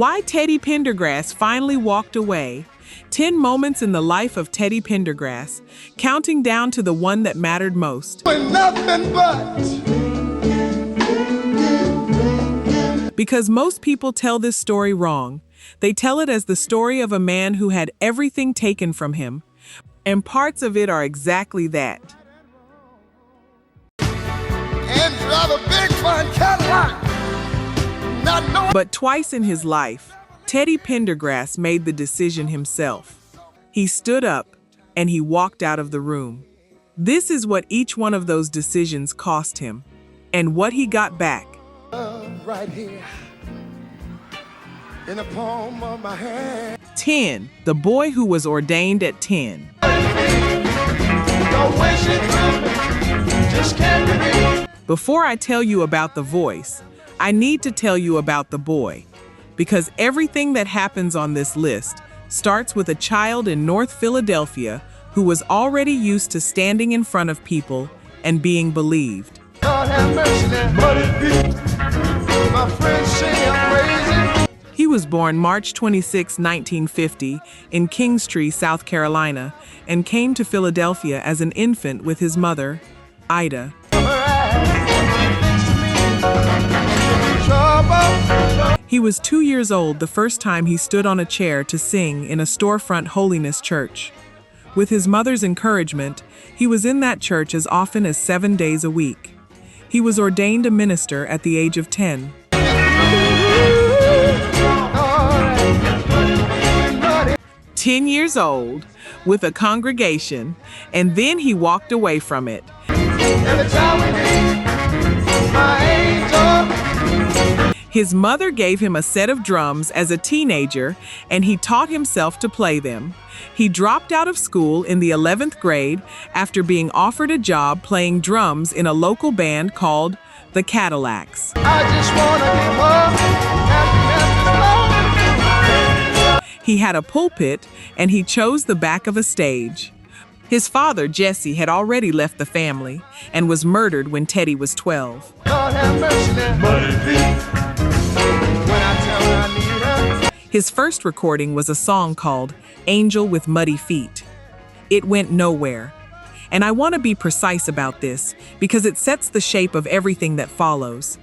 Why Teddy Pendergrass finally walked away. 10 moments in the life of Teddy Pendergrass, counting down to the one that mattered most. Nothing but. Because most people tell this story wrong. They tell it as the story of a man who had everything taken from him. And parts of it are exactly that. And drive a big fine Cadillac. But twice in his life, Teddy Pendergrass made the decision himself. He stood up and he walked out of the room. This is what each one of those decisions cost him, and what he got back. Right here, in the palm of my hand. 10. The boy who was ordained at 10. Before I tell you about the voice, I need to tell you about the boy, because everything that happens on this list starts with a child in North Philadelphia who was already used to standing in front of people and being believed. He was born March 26, 1950, in Kingstree, South Carolina, and came to Philadelphia as an infant with his mother, Ida. He was 2 years old the first time he stood on a chair to sing in a storefront holiness church. With his mother's encouragement, he was in that church as often as 7 days a week. He was ordained a minister at the age of 10. 10 years old, with a congregation, and then he walked away from it. His mother gave him a set of drums as a teenager, and he taught himself to play them. He dropped out of school in the 11th grade after being offered a job playing drums in a local band called the Cadillacs. He had a pulpit, and he chose the back of a stage. His father, Jesse, had already left the family and was murdered when Teddy was 12. His first recording was a song called Angel with Muddy Feet. It went nowhere. And I want to be precise about this because it sets the shape of everything that follows.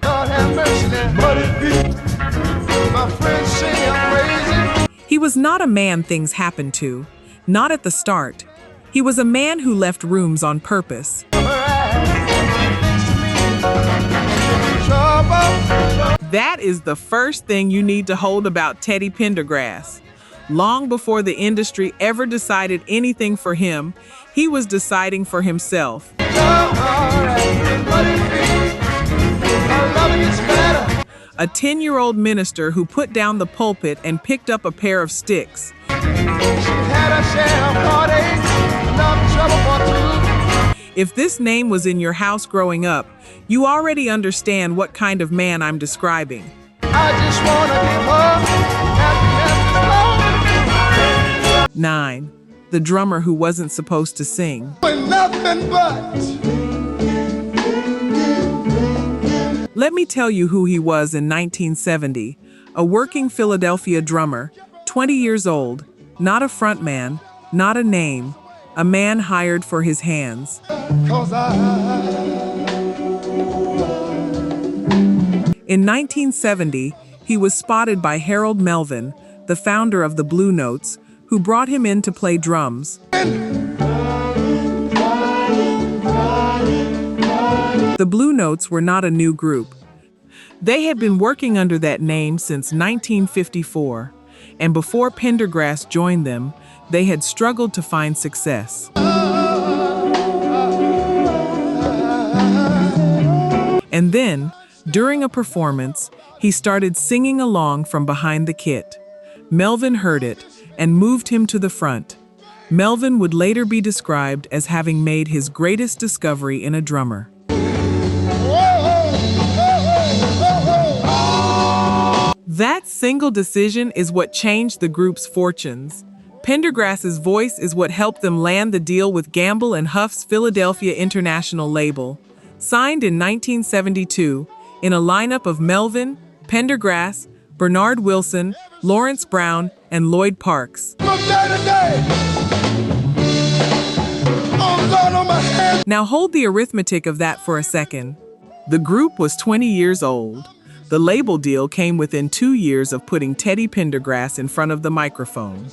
He was not a man things happened to, not at the start. He was a man who left rooms on purpose. That is the first thing you need to hold about Teddy Pendergrass. Long before the industry ever decided anything for him, he was deciding for himself. A 10-year-old minister who put down the pulpit and picked up a pair of sticks. If this name was in your house growing up, you already understand what kind of man I'm describing. 9. The drummer who wasn't supposed to sing. Nothing but. Let me tell you who he was in 1970. A working Philadelphia drummer, 20 years old, not a frontman, not a name, a man hired for his hands. In 1970, he was spotted by Harold Melvin, the founder of the Blue Notes, who brought him in to play drums. The Blue Notes were not a new group. They had been working under that name since 1954, and before Pendergrass joined them, they had struggled to find success. And then, during a performance, he started singing along from behind the kit. Melvin heard it and moved him to the front. Melvin would later be described as having made his greatest discovery in a drummer. That single decision is what changed the group's fortunes. Pendergrass's voice is what helped them land the deal with Gamble and Huff's Philadelphia International label. Signed in 1972, in a lineup of Melvin, Pendergrass, Bernard Wilson, Lawrence Brown, and Lloyd Parks. From day to day. Oh, Lord, on my head. Now hold the arithmetic of that for a second. The group was 20 years old. The label deal came within 2 years of putting Teddy Pendergrass in front of the microphone.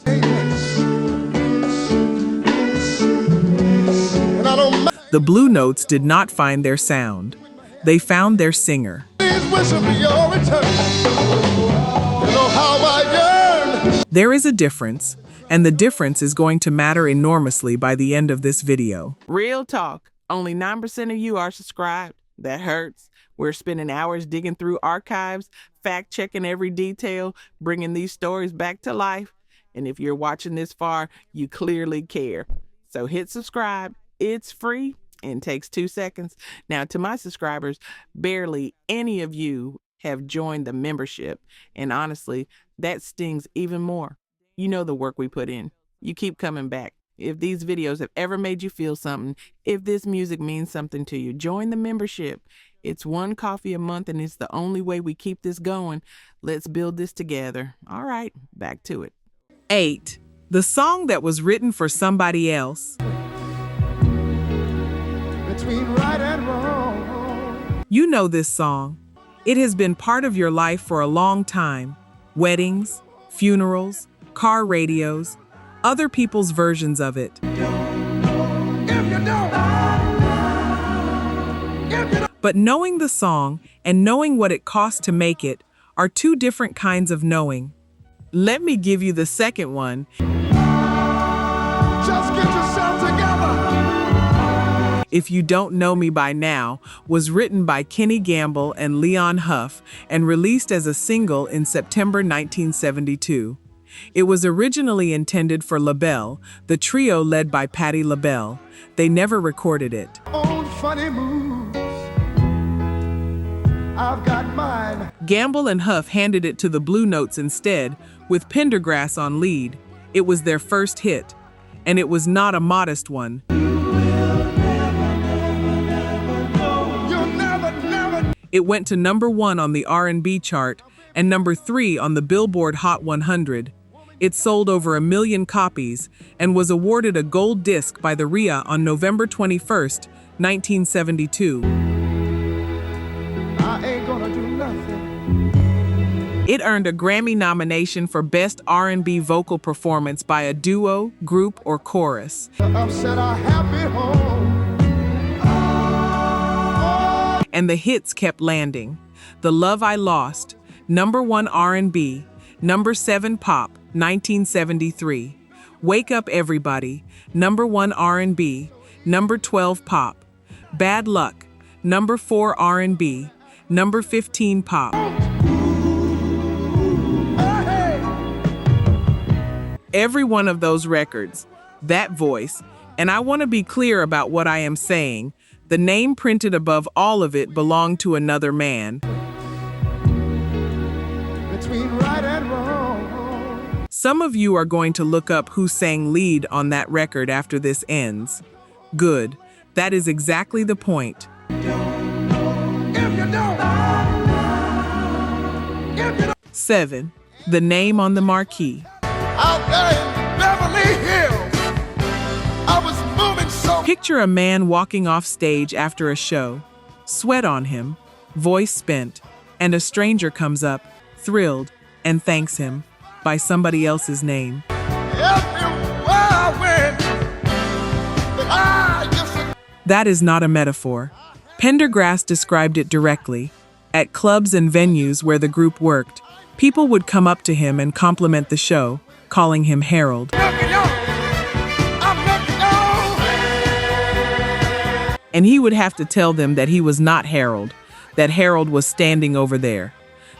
The Blue Notes did not find their sound. They found their singer. There is a difference, and the difference is going to matter enormously by the end of this video. Real talk, only 9% of you are subscribed. That hurts. We're spending hours digging through archives, fact-checking every detail, bringing these stories back to life. And if you're watching this far, you clearly care. So hit subscribe. It's free and takes 2 seconds. Now, to my subscribers, barely any of you have joined the membership. And honestly, that stings even more. You know the work we put in. You keep coming back. If these videos have ever made you feel something, if this music means something to you, join the membership. It's one coffee a month, and it's the only way we keep this going. Let's build this together. All right, back to it. 8. The song that was written for somebody else. Between right and wrong. You know this song. It has been part of your life for a long time. Weddings, funerals, car radios, other people's versions of it. But knowing the song and knowing what it costs to make it are two different kinds of knowing. Let me give you the second one. Just get yourself together. If You Don't Know Me By Now was written by Kenny Gamble and Leon Huff and released as a single in September 1972. It was originally intended for LaBelle, the trio led by Patti LaBelle. They never recorded it. Old funny moves. I've got mine. Gamble and Huff handed it to the Blue Notes instead, with Pendergrass on lead. It was their first hit, and it was not a modest one. It went to number 1 on the R&B chart and number 3 on the Billboard Hot 100. It sold over 1 million copies and was awarded a gold disc by the RIA on November 21st, 1972. I ain't gonna do nothing. It earned a Grammy nomination for Best R&B Vocal Performance by a Duo, Group, or Chorus. Upset our happy home. And the hits kept landing. The Love I Lost, number 1 R&B, number 7 pop, 1973. Wake Up Everybody, number 1 R&B, number 12 pop. Bad Luck, number 4 R&B, number 15 pop. Every one of those records, that voice, and I want to be clear about what I am saying, the name printed above all of it belonged to another man. Between right and wrong. Some of you are going to look up who sang lead on that record after this ends. Good. That is exactly the point. 7. The name on the marquee. Out there in Beverly Hills, I was moving so. Picture a man walking off stage after a show, sweat on him, voice spent, and a stranger comes up, thrilled, and thanks him by somebody else's name. Everywhere I went, but I just. That is not a metaphor. Pendergrass described it directly. At clubs and venues where the group worked, people would come up to him and compliment the show, calling him Harold. And he would have to tell them that he was not Harold, that Harold was standing over there,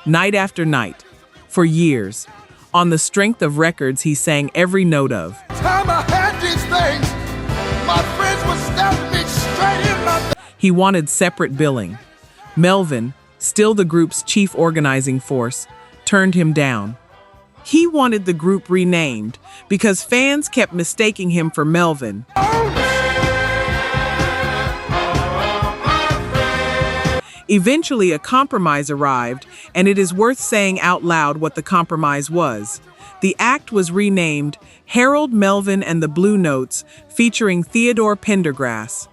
night after night, for years, on the strength of records he sang every note of. Time I had these things, my friends would stab me straight in my. He wanted separate billing. Melvin, still the group's chief organizing force, turned him down. He wanted the group renamed because fans kept mistaking him for Melvin. Eventually, a compromise arrived, and it is worth saying out loud what the compromise was. The act was renamed Harold Melvin and the Blue Notes, featuring Theodore Pendergrass.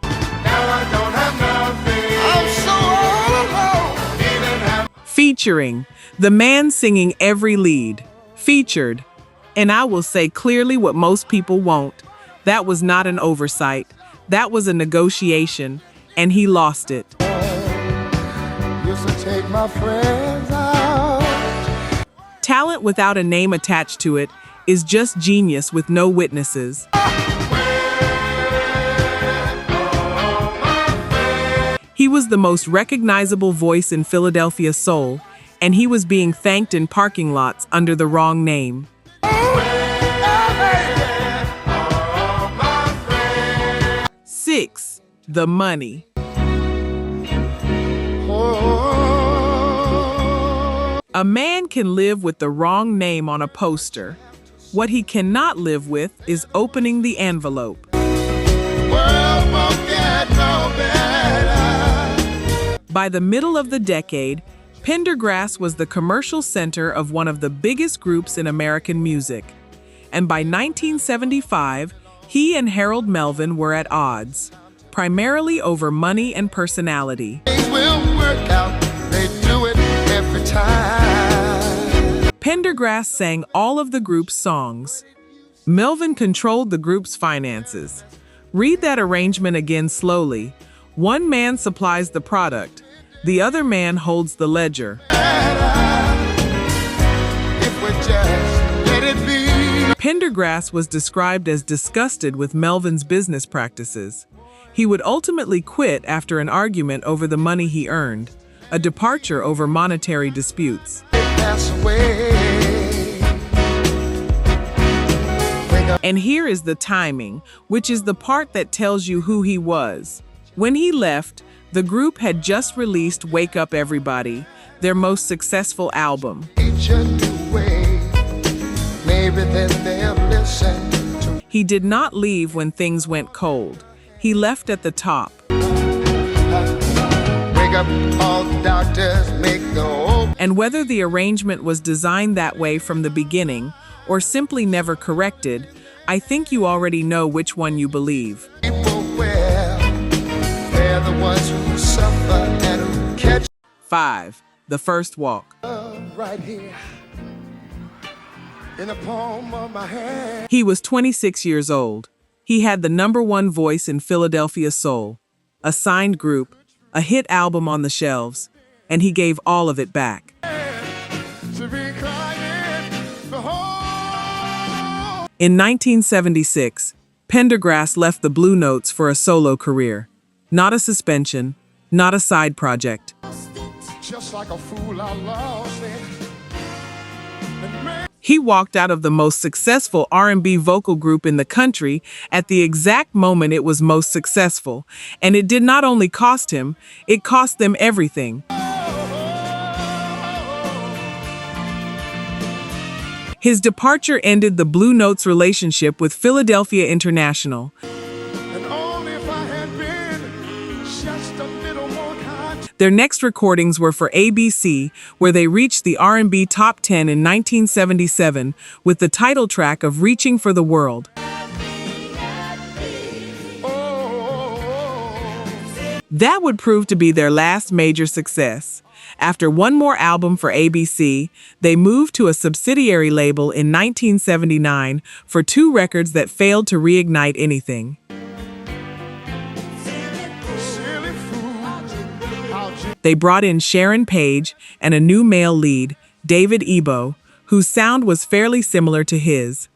Featuring the man singing every lead. Featured, and I will say clearly what most people won't. That was not an oversight. That was a negotiation, and he lost it. Used to take my friends out. Talent without a name attached to it is just genius with no witnesses. He was the most recognizable voice in Philadelphia soul, and he was being thanked in parking lots under the wrong name. 6. The money. A man can live with the wrong name on a poster. What he cannot live with is opening the envelope. By the middle of the decade, Pendergrass was the commercial center of one of the biggest groups in American music. And by 1975, he and Harold Melvin were at odds, primarily over money and personality. Pendergrass sang all of the group's songs. Melvin controlled the group's finances. Read that arrangement again slowly. One man supplies the product. The other man holds the ledger. Pendergrass was described as disgusted with Melvin's business practices. He would ultimately quit after an argument over the money he earned, a departure over monetary disputes. And here is the timing, which is the part that tells you who he was. When he left, the group had just released Wake Up Everybody, their most successful album. He did not leave when things went cold. He left at the top. And whether the arrangement was designed that way from the beginning or simply never corrected, I think you already know which one you believe. 5. The First Walk. Right here. In the palm of my hand. He was 26 years old. He had the #1 voice in Philadelphia soul, a signed group, a hit album on the shelves, and he gave all of it back. In 1976, Pendergrass left the Blue Notes for a solo career. Not a suspension, not a side project. Just like a fool, I lost it. He walked out of the most successful R&B vocal group in the country at the exact moment it was most successful. And it did not only cost him, it cost them everything. His departure ended the Blue Notes' relationship with Philadelphia International. And only if I had been just a little more kind. Their next recordings were for ABC, where they reached the R&B top 10 in 1977 with the title track of Reaching for the World. That would prove to be their last major success. After one more album for ABC, they moved to a subsidiary label in 1979 for 2 records that failed to reignite anything. They brought in Sharon Page and a new male lead, David Ebo, whose sound was fairly similar to his.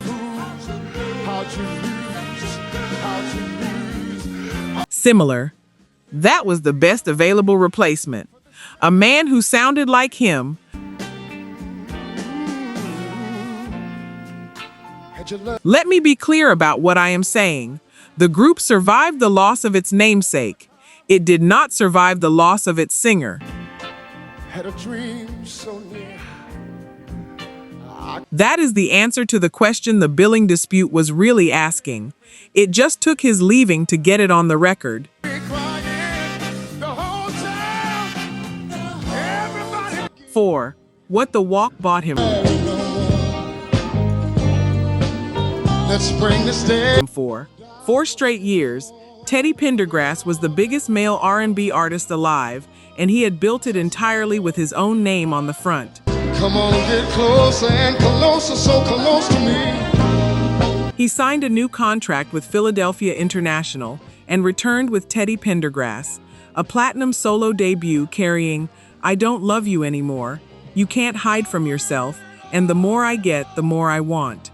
Similar. That was the best available replacement. A man who sounded like him. Let me be clear about what I am saying. The group survived the loss of its namesake. It did not survive the loss of its singer. Had a dream so near. That is the answer to the question the billing dispute was really asking. It just took his leaving to get it on the record. 4. What the Walk bought him. Let's bring this day. 4. 4 straight years, Teddy Pendergrass was the biggest male R&B artist alive, and he had built it entirely with his own name on the front. Come on, get closer and closer, so close to me. He signed a new contract with Philadelphia International and returned with Teddy Pendergrass, a platinum solo debut carrying I Don't Love You Anymore, You Can't Hide From Yourself, and The More I Get, The More I Want.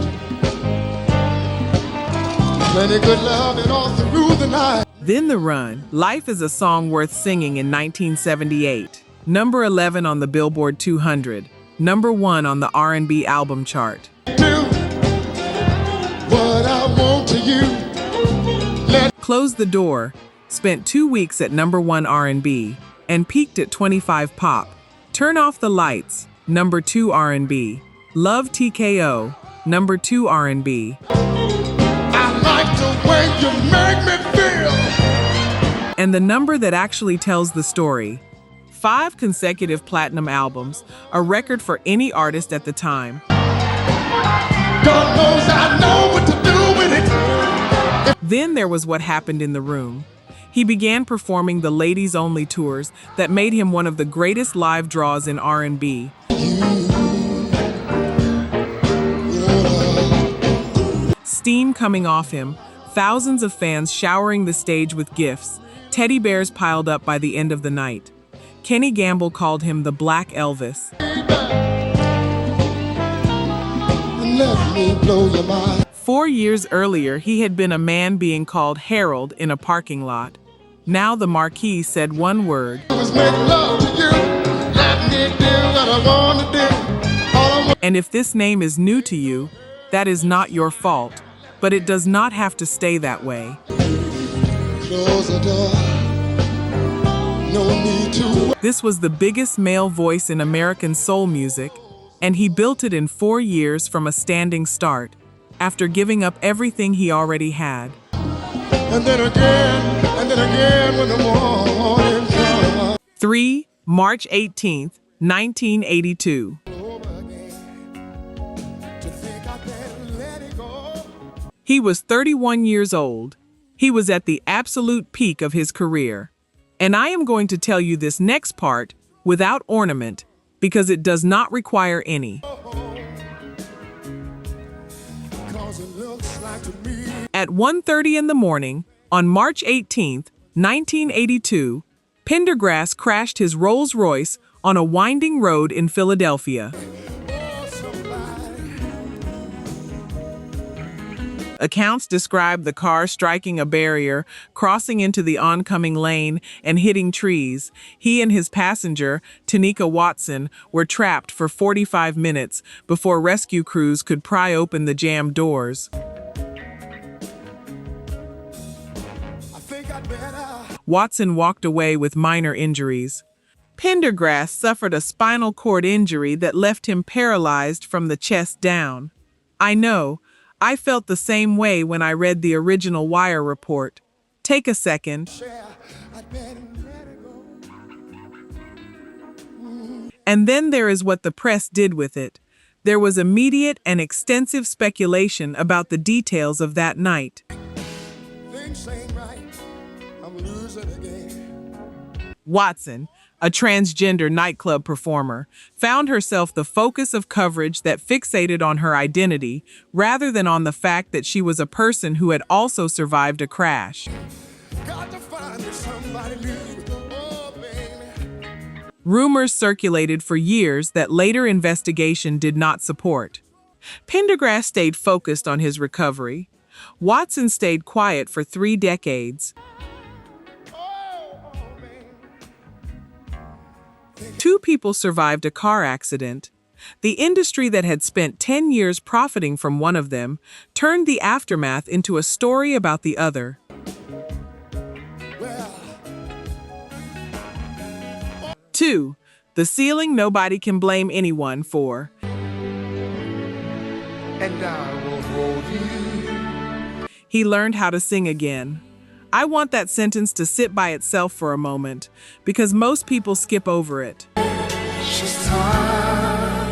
Plenty good love and all through the night. Then The Run, Life is a Song Worth Singing in 1978. Number 11 on the Billboard 200. Number 1 on the R&B album chart. Do what I want to you. Close the Door spent 2 weeks at number 1 R&B and peaked at 25 pop. Turn Off the Lights, number 2 R&B. Love TKO, number 2 R&B. I like the way you make me feel. And the number that actually tells the story. 5 consecutive platinum albums, a record for any artist at the time. God knows I know what to do with it. Then there was What Happened in the Room. He began performing the ladies only tours that made him one of the greatest live draws in R&B. Steam coming off him, thousands of fans showering the stage with gifts, teddy bears piled up by the end of the night. Kenny Gamble called him the Black Elvis. Let me blow your mind. 4 years earlier, he had been a man being called Harold in a parking lot. Now the marquee said one word. Just make love to you. Let me do what I want to do. All I want. And if this name is new to you, that is not your fault, but it does not have to stay that way. Close the door. No need to. This was the biggest male voice in American soul music, and he built it in 4 years from a standing start, after giving up everything he already had. And then again when the morning comes. 3. March 18th, 1982. He was 31 years old. He was at the absolute peak of his career. And I am going to tell you this next part without ornament, because it does not require any. At 1:30 in the morning, on March 18th, 1982, Pendergrass crashed his Rolls-Royce on a winding road in Philadelphia. Accounts describe the car striking a barrier, crossing into the oncoming lane, and hitting trees. He and his passenger, Tanika Watson, were trapped for 45 minutes before rescue crews could pry open the jammed doors. Watson walked away with minor injuries. Pendergrass suffered a spinal cord injury that left him paralyzed from the chest down. I know, I felt the same way when I read the original Wire report. Take a second. And then there is what the press did with it. There was immediate and extensive speculation about the details of that night. Things ain't right. I'm losing again. Watson, a transgender nightclub performer, found herself the focus of coverage that fixated on her identity rather than on the fact that she was a person who had also survived a crash. Got to find somebody new. Oh, baby. Rumors circulated for years that later investigation did not support. Pendergrass stayed focused on his recovery. Watson stayed quiet for 3 decades. 2 people survived a car accident. The industry that had spent 10 years profiting from one of them turned the aftermath into a story about the other. 2. The ceiling nobody can blame anyone for. And I will hold you. He learned how to sing again. I want that sentence to sit by itself for a moment, because most people skip over it. precious time.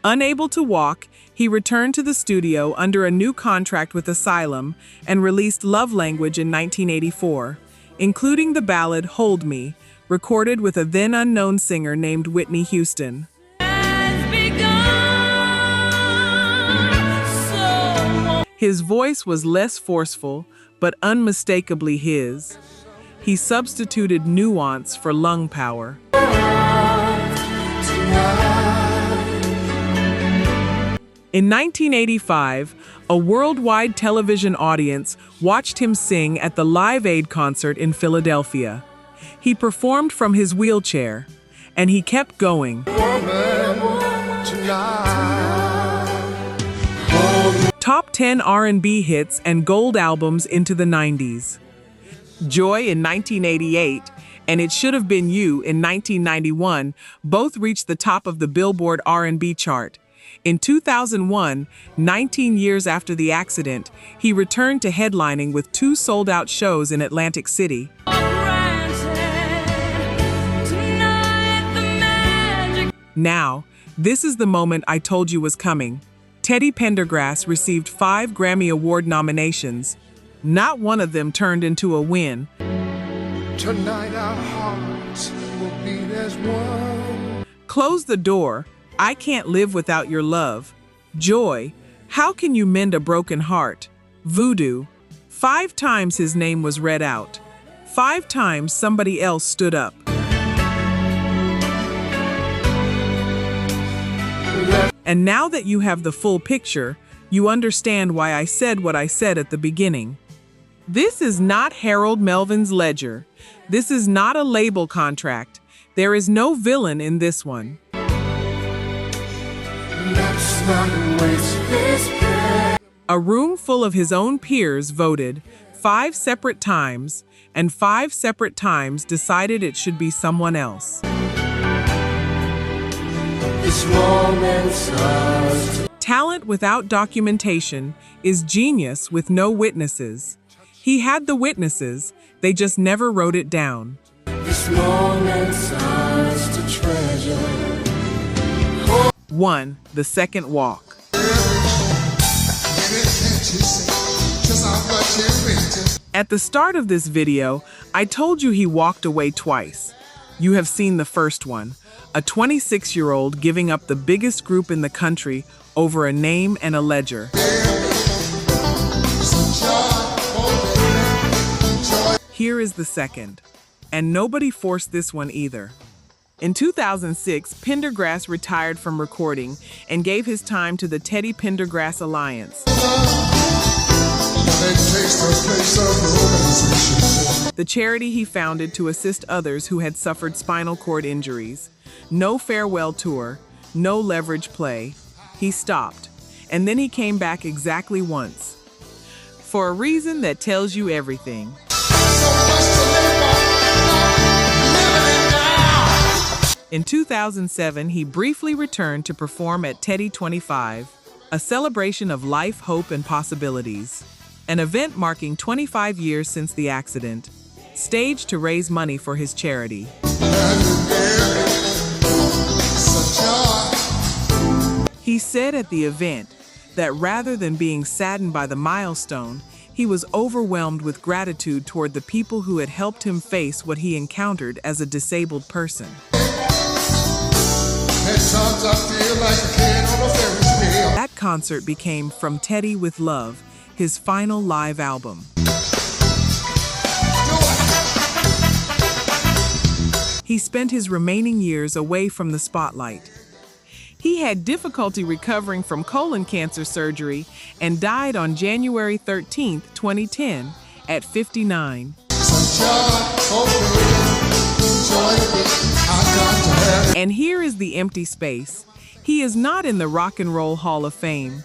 Unable to walk, he returned to the studio under a new contract with Asylum and released Love Language in 1984, including the ballad Hold Me, recorded with a then unknown singer named Whitney Houston. His voice was less forceful, but unmistakably his. He substituted nuance for lung power. In 1985, a worldwide television audience watched him sing at the Live Aid concert in Philadelphia. He performed from his wheelchair, and he kept going. Top 10 R&B hits and gold albums into the 90s. Joy in 1988 and It Should Have Been You in 1991 both reached the top of the Billboard R&B chart. In 2001, 19 years after the accident, he returned to headlining with 2 sold-out shows in Atlantic City. Now, this is the moment I told you was coming. Teddy Pendergrass received 5 Grammy Award nominations. Not one of them turned into a win. Tonight our hearts will beat as one. Close the Door, I Can't Live Without Your Love. Joy, How Can You Mend a Broken Heart? Voodoo, 5 times his name was read out. 5 times somebody else stood up. And now that you have the full picture, you understand why I said what I said at the beginning. This is not Harold Melvin's ledger. This is not a label contract. There is no villain in this one. Let's not waste this breath. A room full of his own peers voted 5 separate times, and 5 separate times decided it should be someone else. This moment starts. Talent without documentation is genius with no witnesses. He had the witnesses, they just never wrote it down. This moment starts to treasure. 1. The Second Walk. At the start of this video, I told you he walked away twice. You have seen the first one, a 26-year-old giving up the biggest group in the country over a name and a ledger. Here is the second, and nobody forced this one either. In 2006, Pendergrass retired from recording and gave his time to the Teddy Pendergrass Alliance. The charity he founded to assist others who had suffered spinal cord injuries. No farewell tour, no leverage play. He stopped, and then he came back exactly once. For a reason that tells you everything. In 2007, he briefly returned to perform at Teddy 25, a celebration of life, hope, and possibilities. An event marking 25 years since the accident, staged to raise money for his charity. He said at the event that rather than being saddened by the milestone, he was overwhelmed with gratitude toward the people who had helped him face what he encountered as a disabled person. That concert became From Teddy with Love, his final live album. He spent his remaining years away from the spotlight. He had difficulty recovering from colon cancer surgery and died on January 13, 2010, at 59. And here is the empty space. He is not in the Rock and Roll Hall of Fame.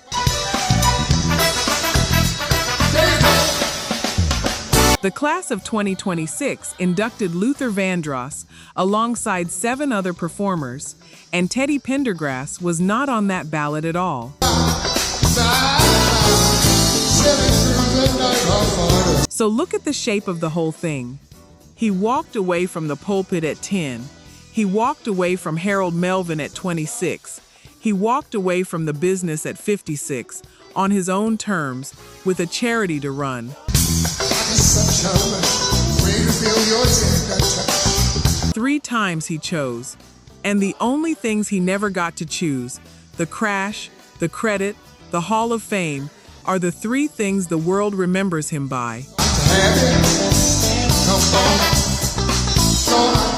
The class of 2026 inducted Luther Vandross alongside 7 other performers, and Teddy Pendergrass was not on that ballot at all. So look at the shape of the whole thing. He walked away from the pulpit at 10. He walked away from Harold Melvin at 26. He walked away from the business at 56, on his own terms, with a charity to run. Such a way to feel your tender touch. 3 times he chose. And the only things he never got to choose, the crash, the credit, the Hall of Fame, are the 3 things the world remembers him by. Have it, come on.